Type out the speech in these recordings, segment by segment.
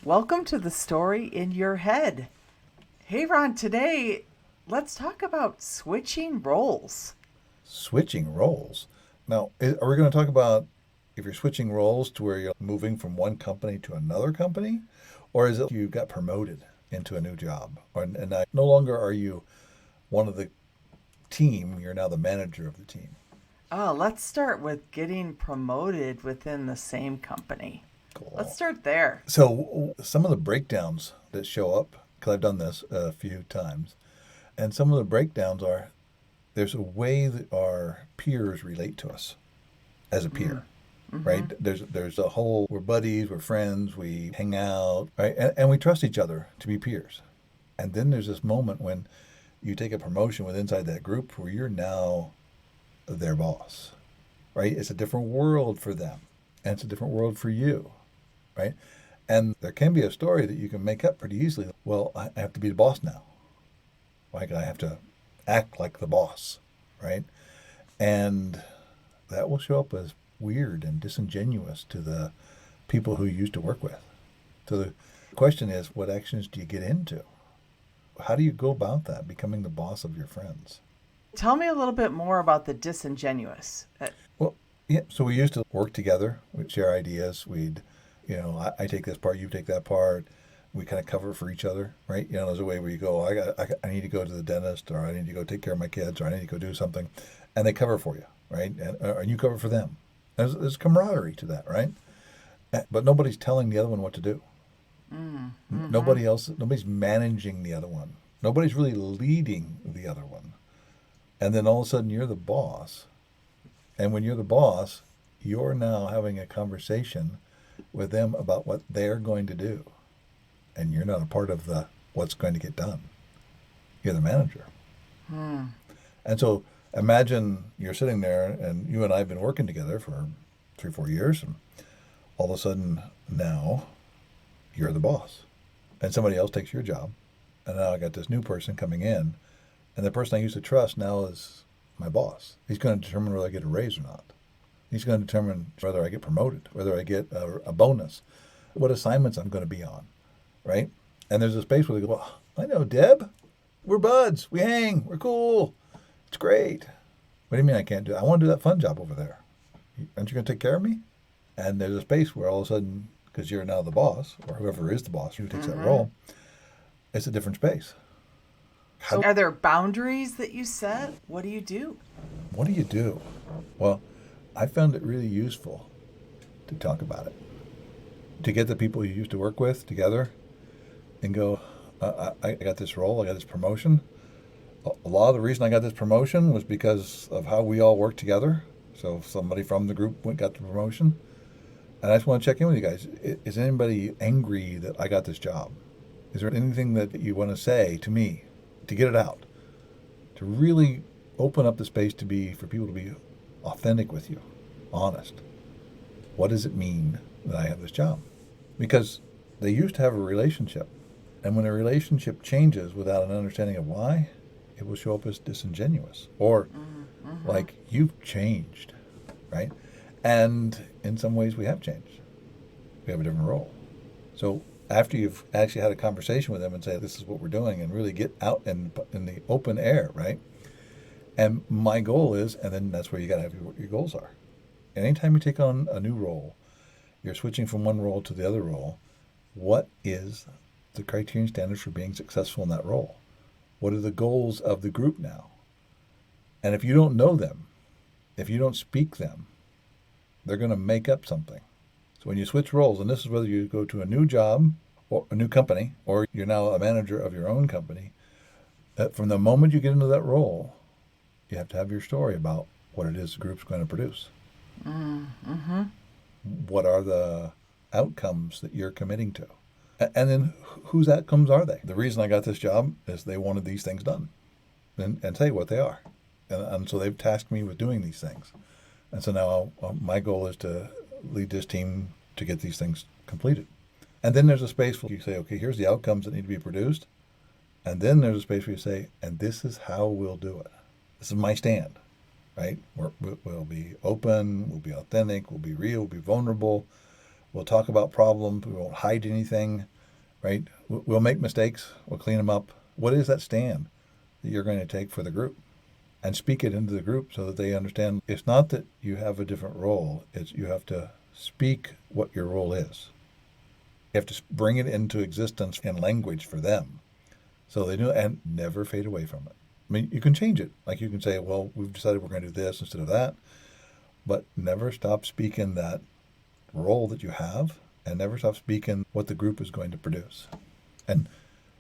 Welcome to the story in your head. Hey, Ron, today let's talk about switching roles. Switching roles. Now, are we going to talk about if you're switching roles to where you're moving from one company to another company? Or is it you got promoted into a new job? And now, no longer are you one of the team, you're now the manager of the team. Oh, let's start with getting promoted within the same company. Let's Cool. start there. So, some of the breakdowns that show up, because I've done this a few times, and some of the breakdowns are there's a way that our peers relate to us as a Mm, peer. mm-hmm. Right? There's a whole we're buddies, we're friends, we hang out, right? And we trust each other to be peers. And then there's this moment when you take a promotion with inside that group where you're now their boss, right? It's a different world for them, and it's a different world for you, right? And there can be a story that you can make up pretty easily. Well, I have to be the boss now. Like I have to act like the boss, right? And that will show up as weird and disingenuous to the people who you used to work with. So the question is, what actions do you get into? How do you go about that, becoming the boss of your friends? Tell me a little bit more about the disingenuous. Well, yeah, so we used to work together. We'd share ideas. I take this part, you take that part. We kind of cover for each other, right? There's a way where you go, I need to go to the dentist, or I need to go take care of my kids, or I need to go do something. And they cover for you, right? And you cover for them. There's camaraderie to that, right? But nobody's telling the other one what to do. Mm-hmm. Nobody's managing the other one. Nobody's really leading the other one. And then all of a sudden you're the boss. And when you're the boss, you're now having a conversation with them about what they're going to do. And you're not a part of the what's going to get done. You're the manager. Mm. And so imagine you're sitting there and you and I have been working together for 3, 4 years, and all of a sudden now you're the boss. And somebody else takes your job. And now I got this new person coming in. And the person I used to trust now is my boss. He's going to determine whether I get a raise or not. He's going to determine whether I get promoted, whether I get a bonus, what assignments I'm going to be on, right? And there's a space where they go, well, I know Deb. We're buds. We hang. We're cool. It's great. What do you mean I can't do it? I want to do that fun job over there. Aren't you going to take care of me? And there's a space where all of a sudden, because you're now the boss, or whoever is the boss who takes that Mm-hmm. role, it's a different space. So, are there boundaries that you set? What do you do? What do you do? Well, I found it really useful to talk about it, to get the people you used to work with together and go, I got this role, I got this promotion. A lot of the reason I got this promotion was because of how we all worked together. So somebody from the group got the promotion. And I just want to check in with you guys. Is anybody angry that I got this job? Is there anything that you want to say to me to get it out? To really open up the space for people to be authentic with you, honest. What does it mean that I have this job? Because they used to have a relationship. And when a relationship changes without an understanding of why, it will show up as disingenuous or Mm-hmm. like you've changed, right? And in some ways, we have changed. We have a different role. So after you've actually had a conversation with them and say, this is what we're doing, and really get out in the open air, right? And my goal is, and then that's where you got to have what your goals are. Anytime you take on a new role, you're switching from one role to the other role. What is the criterion standards for being successful in that role? What are the goals of the group now? And if you don't know them, if you don't speak them, they're going to make up something. So when you switch roles, and this is whether you go to a new job or a new company, or you're now a manager of your own company, from the moment you get into that role, you have to have your story about what it is the group's going to produce. Mm-hmm. What are the outcomes that you're committing to? And then whose outcomes are they? The reason I got this job is they wanted these things done and say what they are. And so they've tasked me with doing these things. And so now my goal is to lead this team to get these things completed. And then there's a space where you say, okay, here's the outcomes that need to be produced. And then there's a space where you say, and this is how we'll do it. This is my stand, right? We'll be open, we'll be authentic, we'll be real, we'll be vulnerable. We'll talk about problems. We won't hide anything, right? We'll make mistakes. We'll clean them up. What is that stand that you're going to take for the group? And speak it into the group so that they understand it's not that you have a different role. It's you have to speak what your role is. You have to bring it into existence in language for them so they know and never fade away from it. I mean, you can change it. Like you can say, well, we've decided we're going to do this instead of that, but never stop speaking that role that you have and never stop speaking what the group is going to produce. And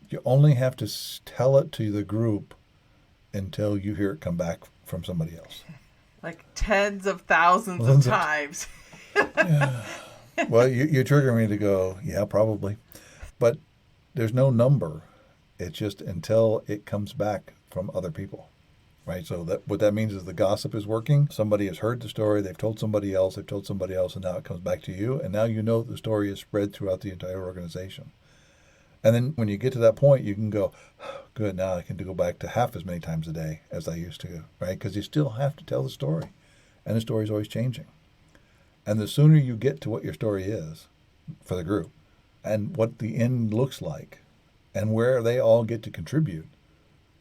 you only have to tell it to the group until you hear it come back from somebody else. Like tens of thousands of times. Yeah. Well, you trigger me to go, yeah, probably. But there's no number. It's just until it comes back from other people, right? So that what that means is the gossip is working. Somebody has heard the story. They've told somebody else. They've told somebody else. And now it comes back to you. And now you know the story is spread throughout the entire organization. And then when you get to that point, you can go, good, now I can go back to half as many times a day as I used to, right? Because you still have to tell the story. And the story is always changing. And the sooner you get to what your story is for the group and what the end looks like and where they all get to contribute,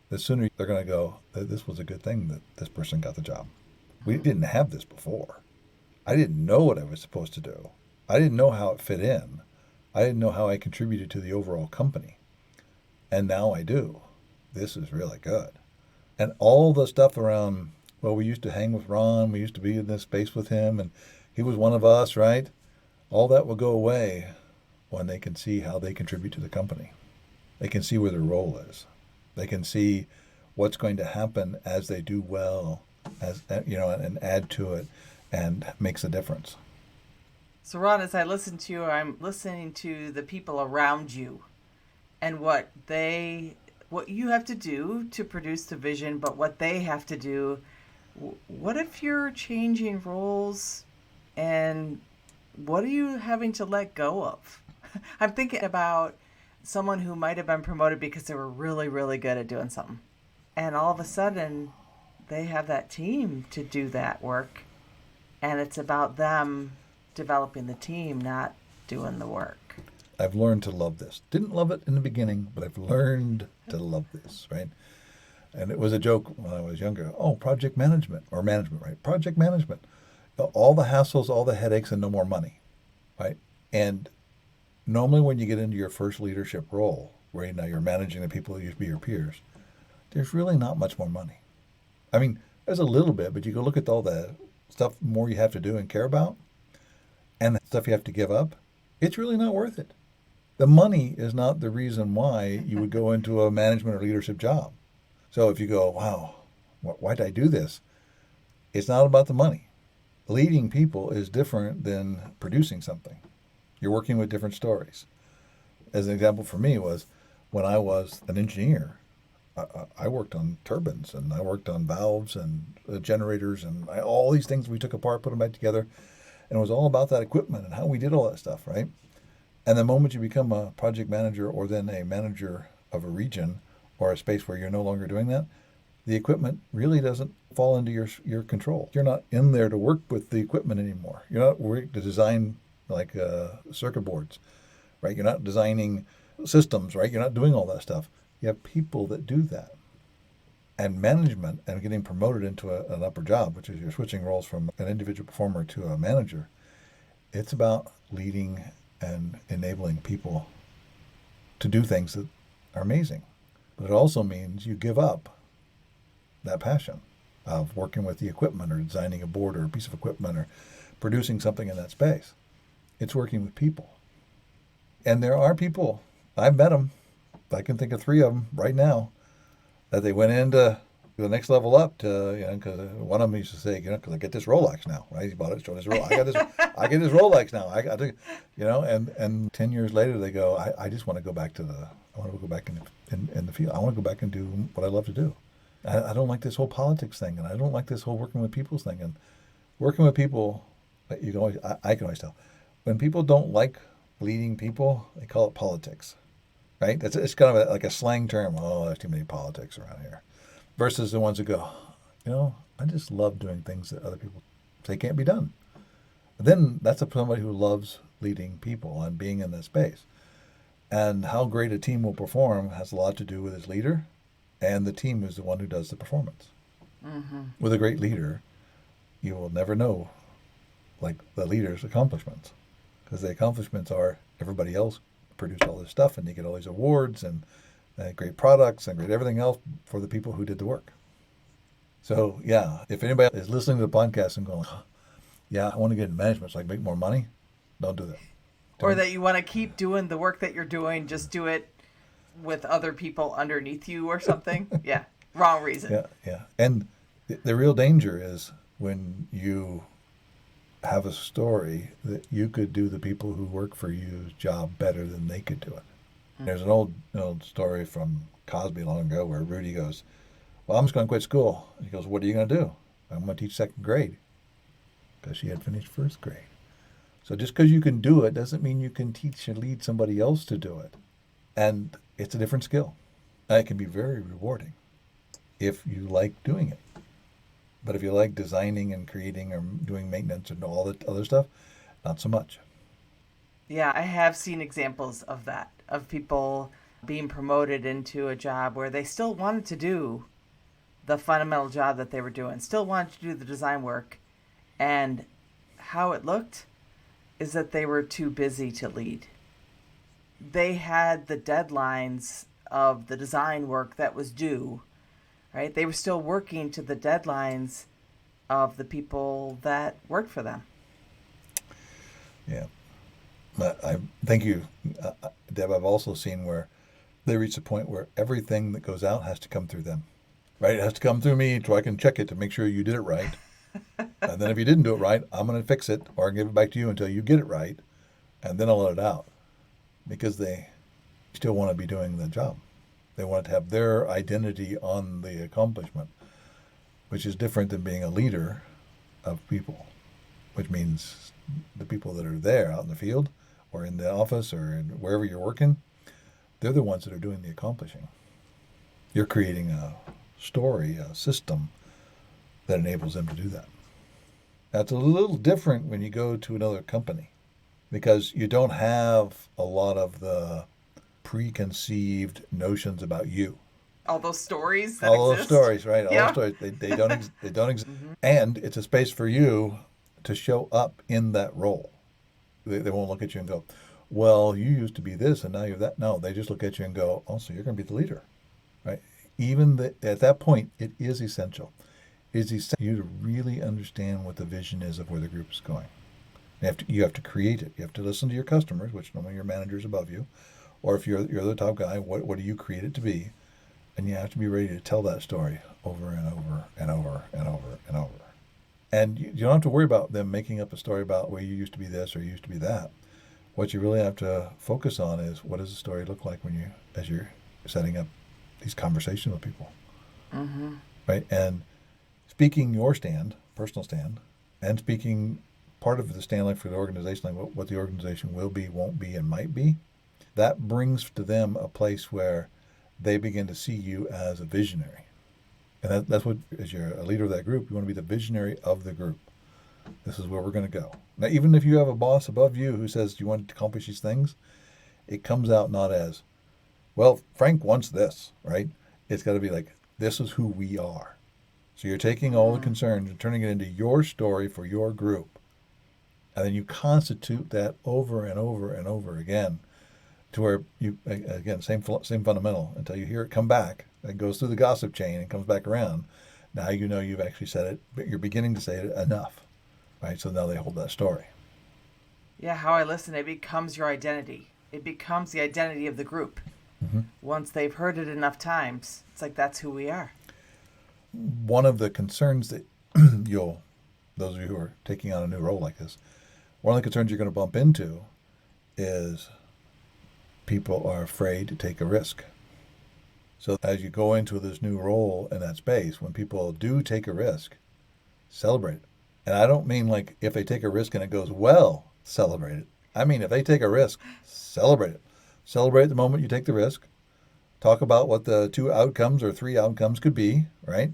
the sooner they're going to go, this was a good thing that this person got the job. We didn't have this before. I didn't know what I was supposed to do. I didn't know how it fit in. I didn't know how I contributed to the overall company. And now I do. This is really good. And all the stuff around, well, we used to hang with Ron. We used to be in this space with him. And he was one of us, right? All that will go away when they can see how they contribute to the company. They can see where their role is. They can see what's going to happen as they do well, as and add to it and makes a difference. So Ron, as I listen to you, I'm listening to the people around you and what you have to do to produce the vision, but what they have to do. What if you're changing roles and what are you having to let go of? I'm thinking about someone who might have been promoted because they were really, really good at doing something. And all of a sudden, they have that team to do that work. And it's about them developing the team, not doing the work. I've learned to love this. Didn't love it in the beginning, but I've learned to love this, right? And it was a joke when I was younger. Oh, project management, or management, right? Project management. All the hassles, all the headaches, and no more money, right? And normally when you get into your first leadership role, where now you're managing the people that used to be your peers, there's really not much more money. I mean, there's a little bit, but you go look at all the stuff more you have to do and care about, and the stuff you have to give up, it's really not worth it. The money is not the reason why you would go into a management or leadership job. So if you go, wow, why did I do this? It's not about the money. Leading people is different than producing something. You're working with different stories. As an example for me was when I was an engineer, I worked on turbines and I worked on valves and generators and all these things we took apart, put them back together. And it was all about that equipment and how we did all that stuff, right? And the moment you become a project manager or then a manager of a region or a space where you're no longer doing that, the equipment really doesn't fall into your control. You're not in there to work with the equipment anymore. You're not working to design like circuit boards, right? You're not designing systems, right? You're not doing all that stuff. You have people that do that. And management and getting promoted into an upper job, which is you're switching roles from an individual performer to a manager, it's about leading and enabling people to do things that are amazing. But it also means you give up that passion of working with the equipment or designing a board or a piece of equipment or producing something in that space. It's working with people. And there are people, I've met them, I can think of 3 of them right now, that they went into the next level up to, because one of them used to say, because I get this Rolex now, right? He bought it, showed his Rolex. I get this Rolex now. I got to, and 10 years later they go, I just want to go back I want to go back in the field. I want to go back and do what I love to do. I don't like this whole politics thing, and I don't like this whole working with people's thing. And working with people, you can always, I can always tell, when people don't like leading people, they call it politics, right? It's kind of like a slang term. Oh, there's too many politics around here. Versus the ones who go, I just love doing things that other people say can't be done. Then that's somebody who loves leading people and being in this space. And how great a team will perform has a lot to do with its leader, and the team is the one who does the performance. Mm-hmm. With a great leader, you will never know like the leader's accomplishments, because the accomplishments are everybody else produced all this stuff and you get all these awards and great products and great everything else for the people who did the work. So yeah, if anybody is listening to the podcast and going, yeah, I want to get in management so I can make more money, don't do that. Or that you want to keep doing the work that you're doing, just do it with other people underneath you or something. Yeah, wrong reason. Yeah. And the real danger is when you have a story that you could do the people who work for you's job better than they could do it. Mm-hmm. There's an old story from Cosby long ago where Rudy goes, well, I'm just going to quit school. And he goes, what are you going to do? I'm going to teach second grade, because she had finished first grade. So just because you can do it doesn't mean you can teach and lead somebody else to do it. And it's a different skill. And it can be very rewarding if you like doing it. But if you like designing and creating or doing maintenance and all that other stuff, not so much. Yeah, I have seen examples of that, of people being promoted into a job where they still wanted to do the fundamental job that they were doing, still wanted to do the design work. And how it looked is that they were too busy to lead. They had the deadlines of the design work that was due, right? They were still working to the deadlines of the people that worked for them. Yeah. I thank you, Deb. I've also seen where they reach a point where everything that goes out has to come through them, right? It has to come through me so I can check it to make sure you did it right. And then if you didn't do it right, I'm going to fix it or give it back to you until you get it right. And then I'll let it out, because they still want to be doing the job. They want to have their identity on the accomplishment, which is different than being a leader of people, which means the people that are there out in the field or in the office or in wherever you're working, they're the ones that are doing the accomplishing. You're creating a story, a system that enables them to do that. That's a little different when you go to another company, because you don't have a lot of the preconceived notions about you. All those stories that all exist. Those stories, right? Yeah. All those stories, they don't exist. Mm-hmm. And it's a space for you to show up in that role. They won't look at you and go, well, you used to be this and now you're that. No, they just look at you and go, oh, so you're going to be the leader, right? At that point, it is essential. It's essential for you to really understand what the vision is of where the group is going. You have to create it. You have to listen to your customers, which normally your manager's above you, or if you're the top guy, what do you create it to be? And you have to be ready to tell that story over and over and over and over and over. And you don't have to worry about them making up a story about, well, you used to be this or you used to be that. What you really have to focus on is, what does the story look like as you're setting up these conversations with people, mm-hmm. right? And speaking your stand, personal stand, and speaking part of the stand like for the organization, like what the organization will be, won't be, and might be, that brings to them a place where they begin to see you as a visionary. And that's what, as you're a leader of that group, you want to be the visionary of the group. This is where we're going to go. Now, even if you have a boss above you who says you want to accomplish these things, it comes out not as, well, Frank wants this, right? It's got to be like, this is who we are. So you're taking all the concerns and turning it into your story for your group. And then you constitute that over and over and over again to where you, again, same fundamental, until you hear it come back. It goes through the gossip chain and comes back around. Now you know you've actually said it, but you're beginning to say it enough, right? So now they hold that story. Yeah, how I listen, it becomes your identity. It becomes the identity of the group. Mm-hmm. Once they've heard it enough times, it's like, that's who we are. One of the concerns that those of you who are taking on a new role like this, one of the concerns you're going to bump into is people are afraid to take a risk. So as you go into this new role in that space, when people do take a risk, celebrate it. And I don't mean like if they take a risk and it goes well, celebrate it. I mean, if they take a risk, celebrate it. Celebrate the moment you take the risk. Talk about what the 2 outcomes or 3 outcomes could be, right?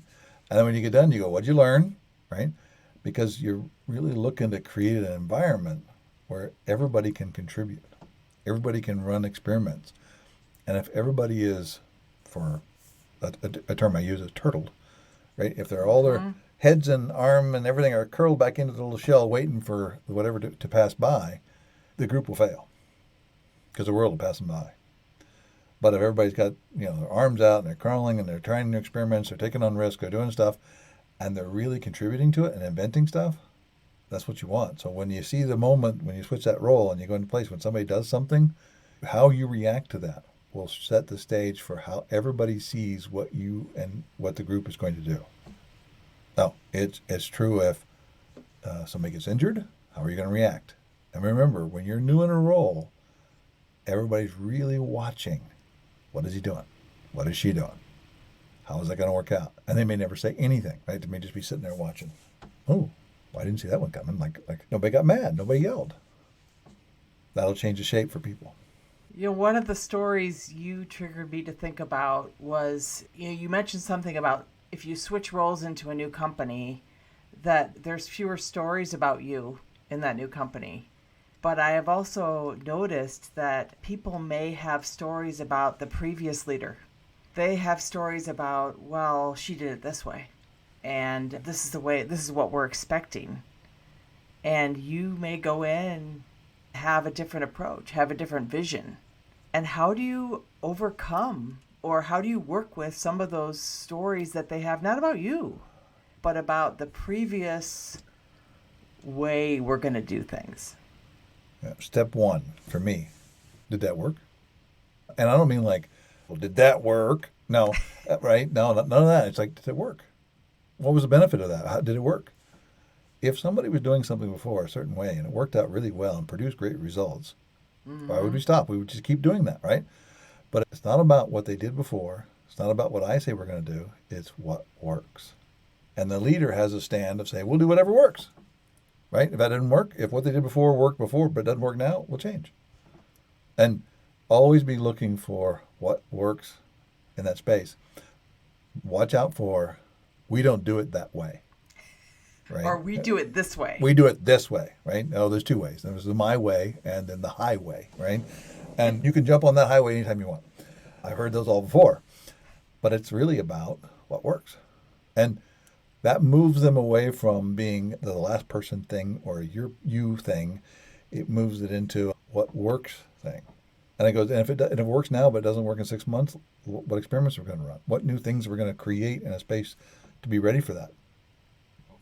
And then when you get done, you go, what'd you learn, right? Because you're really looking to create an environment where everybody can contribute. Everybody can run experiments. And if everybody is, for a term I use is turtled, right? If they're all their heads and arm and everything are curled back into the little shell waiting for whatever to pass by, the group will fail because the world will pass them by. But if everybody's got, their arms out and they're crawling and they're trying new experiments, they're taking on risks, they're doing stuff, and they're really contributing to it and inventing stuff, that's what you want. So when you see the moment, when you switch that role and you go into place, when somebody does something, how you react to that will set the stage for how everybody sees what you and what the group is going to do. Now, it's true if somebody gets injured, how are you going to react? And remember, when you're new in a role, everybody's really watching. What is he doing? What is she doing? How is that going to work out? And they may never say anything, right? They may just be sitting there watching. Oh, I didn't see that one coming. Like nobody got mad. Nobody yelled. That'll change the shape for people. One of the stories you triggered me to think about was, you mentioned something about if you switch roles into a new company, that there's fewer stories about you in that new company. But I have also noticed that people may have stories about the previous leader. They have stories about, well, she did it this way, and this is what we're expecting. And you may go in, have a different approach, have a different vision. And how do you overcome, or how do you work with some of those stories that they have, not about you, but about the previous way we're going to do things? Step one for me, did that work? And I don't mean like, well, did that work? No, right? No, none of that. It's like, did it work? What was the benefit of that? How did it work? If somebody was doing something before a certain way and it worked out really well and produced great results, why would we stop? We would just keep doing that, right? But it's not about what they did before. It's not about what I say we're going to do. It's what works. And the leader has a stand of saying, we'll do whatever works. Right? If that didn't work, if what they did before worked before but doesn't work now, we'll change. And always be looking for what works in that space. Watch out for, we don't do it that way. Right? Or we do it this way. We do it this way, right? No, there's two ways. There's the my way and then the highway, right? And you can jump on that highway anytime you want. I've heard those all before. But it's really about what works. And that moves them away from being the last person thing or you thing. It moves it into what works thing. And it goes, and if it works now but it doesn't work in 6 months, what experiments are we going to run? What new things are we going to create in a space to be ready for that?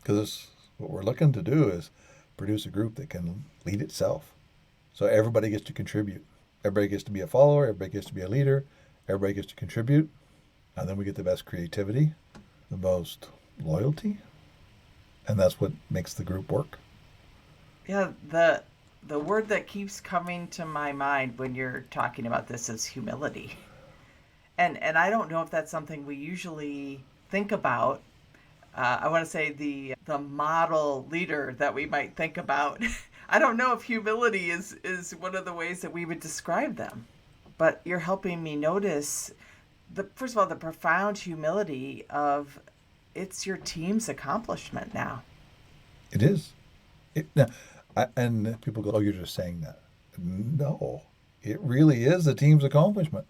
Because what we're looking to do is produce a group that can lead itself. So everybody gets to contribute. Everybody gets to be a follower. Everybody gets to be a leader. Everybody gets to contribute. And then we get the best creativity, the most loyalty, and that's what makes the group work. Yeah, the word that keeps coming to my mind when you're talking about this is humility. And I don't know if that's something we usually think about. I want to say the model leader that we might think about. I don't know if humility is one of the ways that we would describe them. But you're helping me notice, first of all, the profound humility of it's your team's accomplishment now. It is. And people go, oh, you're just saying that. No, it really is the team's accomplishment.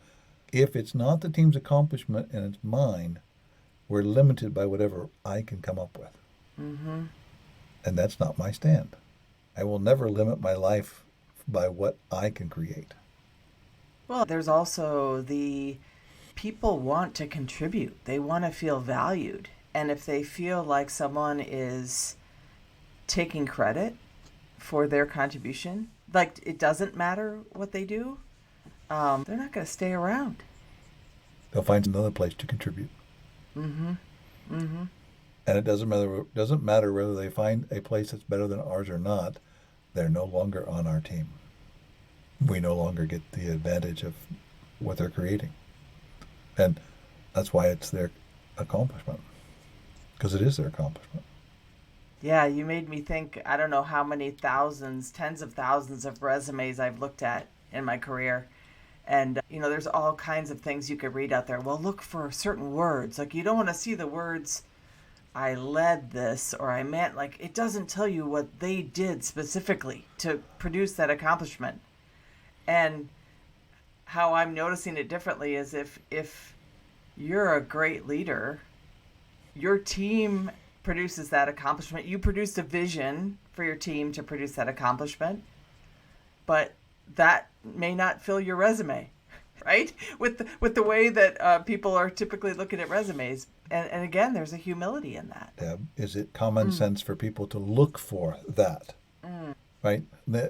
If it's not the team's accomplishment and it's mine, we're limited by whatever I can come up with. Mm-hmm. And that's not my stand. I will never limit my life by what I can create. Well, there's also the people want to contribute. They want to feel valued. And if they feel like someone is taking credit for their contribution, like it doesn't matter what they do, they're not going to stay around. They'll find another place to contribute. Mm-hmm. Mm-hmm. And it doesn't matter whether they find a place that's better than ours or not. They're no longer on our team. We no longer get the advantage of what they're creating. And that's why it's their accomplishment. Because it is their accomplishment. Yeah, you made me think, I don't know how many thousands, tens of thousands of resumes I've looked at in my career. And, there's all kinds of things you could read out there. Well, look for certain words. Like, you don't want to see the words I led this, or I meant, like, it doesn't tell you what they did specifically to produce that accomplishment. And how I'm noticing it differently is if you're a great leader, your team produces that accomplishment. You produced a vision for your team to produce that accomplishment, but that may not fill your resume, right? With the way that people are typically looking at resumes, and again, there's a humility in that. Deb, is it common sense for people to look for that? Right?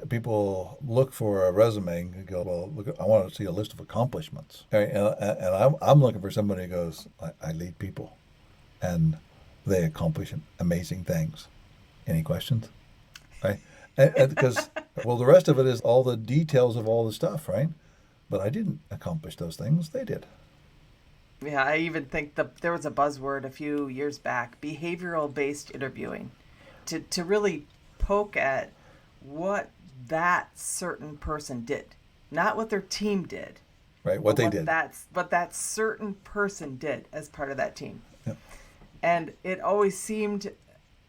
People look for a resume and go, well, look, I want to see a list of accomplishments. Right? And I'm looking for somebody who goes, I lead people, and they accomplish amazing things. Any questions? Right? And because, well, the rest of it is all the details of all the stuff, right? But I didn't accomplish those things. They did. Yeah, I even think there was a buzzword a few years back, behavioral-based interviewing, to really poke at what that certain person did, not what their team did. Right, what they did. What that certain person did as part of that team. Yep. And it always seemed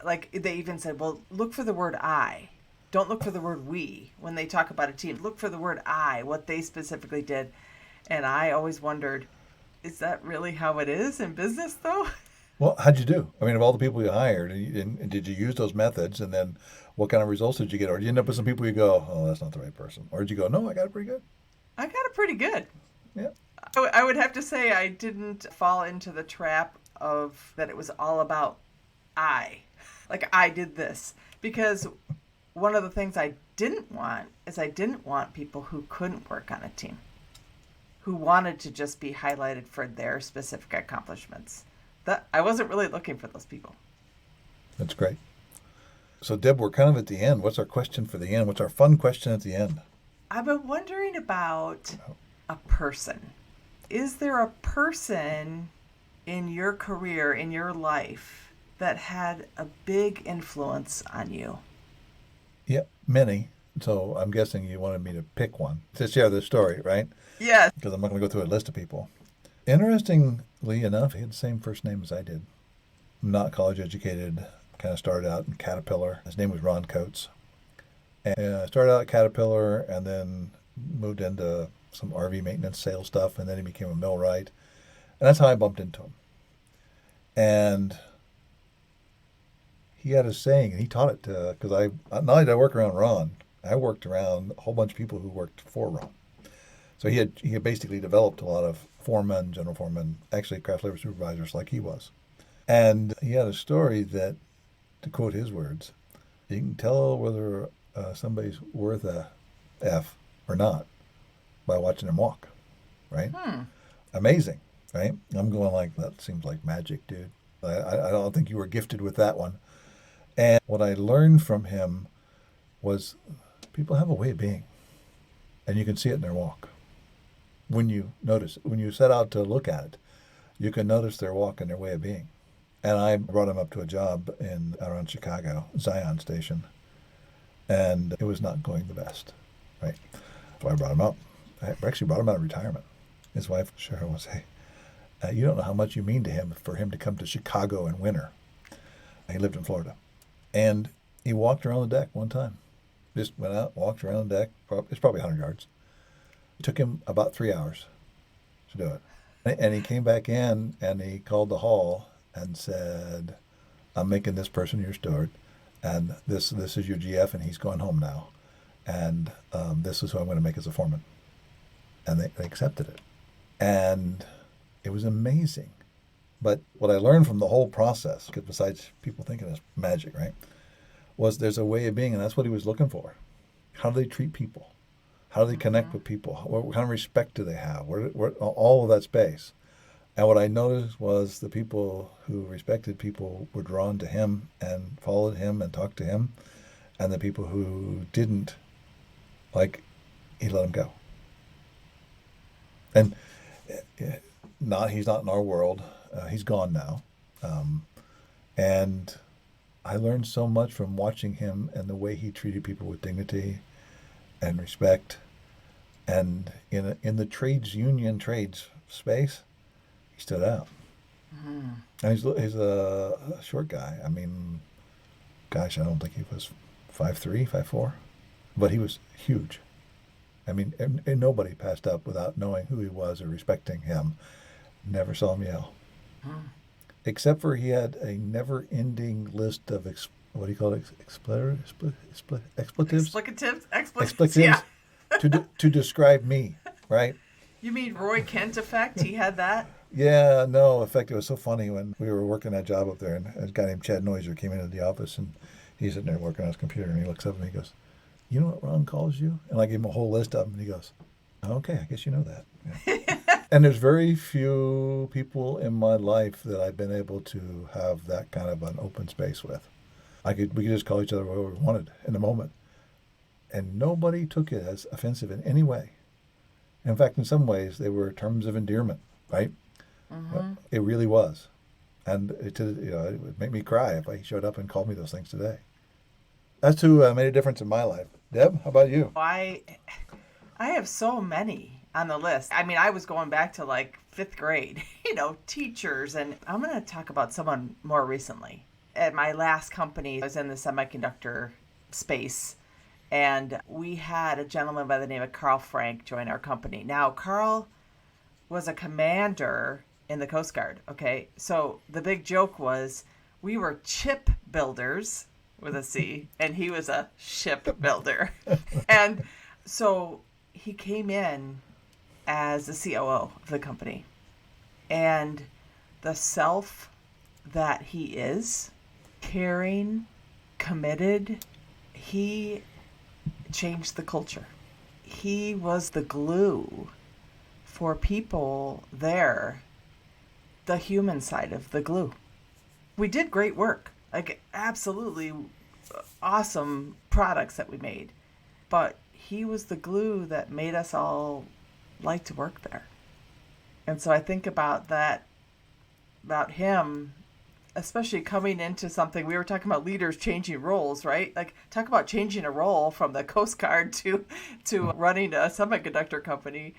like they even said, well, look for the word I. Don't look for the word we when they talk about a team. Look for the word I, what they specifically did. And I always wondered, is that really how it is in business, though? Well, how'd you do? I mean, of all the people you hired, and did you use those methods? And then what kind of results did you get? Or did you end up with some people you go, oh, that's not the right person? Or did you go, no, I got it pretty good? I got it pretty good. Yeah. I would have to say I didn't fall into the trap of that it was all about I. Like, I did this. Because one of the things I didn't want is I didn't want people who couldn't work on a team, who wanted to just be highlighted for their specific accomplishments. I wasn't really looking for those people. That's great. So, Deb, we're kind of at the end. What's our question for the end? What's our fun question at the end? I've been wondering about a person. Is there a person in your career, in your life, that had a big influence on you? Yep, many. So I'm guessing you wanted me to pick one to share this story, right? Yes. Because I'm not going to go through a list of people. Interestingly enough, he had the same first name as I did. Not college educated. Kind of started out in Caterpillar. His name was Ron Coates. And I started out at Caterpillar and then moved into some RV maintenance sales stuff. And then he became a millwright. And that's how I bumped into him. And he had a saying, and he taught it because not only did I work around Ron, I worked around a whole bunch of people who worked for Ron. So he had basically developed a lot of foremen, general foremen, actually craft labor supervisors like he was. And he had a story that, to quote his words, you can tell whether somebody's worth a F or not by watching them walk, right? Amazing, right? I'm going like, that seems like magic, dude. I don't think you were gifted with that one. And what I learned from him was people have a way of being, and you can see it in their walk. When you notice it, when you set out to look at it, you can notice their walk and their way of being. And I brought him up to a job around Chicago, Zion Station, and it was not going the best, right? So I brought him up. I actually brought him out of retirement. His wife, Cheryl, was, hey, you don't know how much you mean to him for him to come to Chicago in winter. He lived in Florida. And he walked around the deck one time. Just went out, walked around the deck. It's probably 100 yards. It took him about 3 hours to do it. And he came back in and he called the hall and said, I'm making this person your steward, and this is your GF, and he's going home now. And this is who I'm going to make as a foreman. And they accepted it. And it was amazing. But what I learned from the whole process, because besides people thinking it's magic, right, was there's a way of being, and that's what he was looking for. How do they treat people? How do they connect with people? What kind of respect do they have? Where all of that space. And what I noticed was the people who respected people were drawn to him and followed him and talked to him. And the people who didn't, he let them go. And he's not in our world. He's gone now. And I learned so much from watching him and the way he treated people with dignity and respect. And in the trades space, he stood out. And he's a short guy. I mean, gosh, I don't think he was 5'3", 5'4", but he was huge. I mean, and nobody passed up without knowing who he was or respecting him. Never saw him yell. Except for he had a never-ending list of, what do you call it, expletives? Expletives, yeah. to describe me, right? You mean Roy Kent effect? He had that? Yeah, no. In fact, it was so funny when we were working that job up there, and a guy named Chad Noiser came into the office, and he's sitting there working on his computer, and he looks up and he goes, "You know what Ron calls you?" And I gave him a whole list of them, and he goes, "Okay, I guess you know that." Yeah. And there's very few people in my life that I've been able to have that kind of an open space with. We could just call each other whatever we wanted in the moment, and nobody took it as offensive in any way. In fact, in some ways, they were terms of endearment, right? It really was. And it would make me cry if I showed up and called me those things today. That's who made a difference in my life. Deb, how about you? I have so many on the list. I mean, I was going back to like 5th grade, teachers. And I'm going to talk about someone more recently. At my last company, I was in the semiconductor space. And we had a gentleman by the name of Carl Frank join our company. Now, Carl was a commander in the Coast Guard, okay? So the big joke was we were chip builders with a C, and he was a ship builder. And so he came in as the COO of the company. And the self that he is, caring, committed, he changed the culture. He was the glue for people there, the human side of the glue. We did great work, like absolutely awesome products that we made, but he was the glue that made us all like to work there. And so I think about that, about him, especially coming into something. We were talking about leaders changing roles, right? Like, talk about changing a role from the Coast Guard to running a semiconductor company.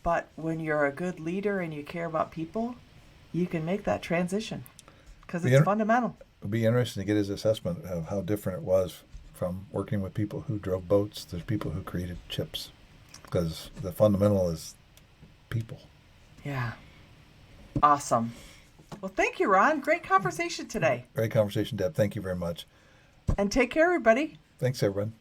But when you're a good leader and you care about people, you can make that transition because it's fundamental. It'll be interesting to get his assessment of how different it was from working with people who drove boats to people who created chips, because the fundamental is people. Yeah. Awesome. Well, thank you, Ron. Great conversation today. Great conversation, Deb. Thank you very much. And take care, everybody. Thanks, everyone.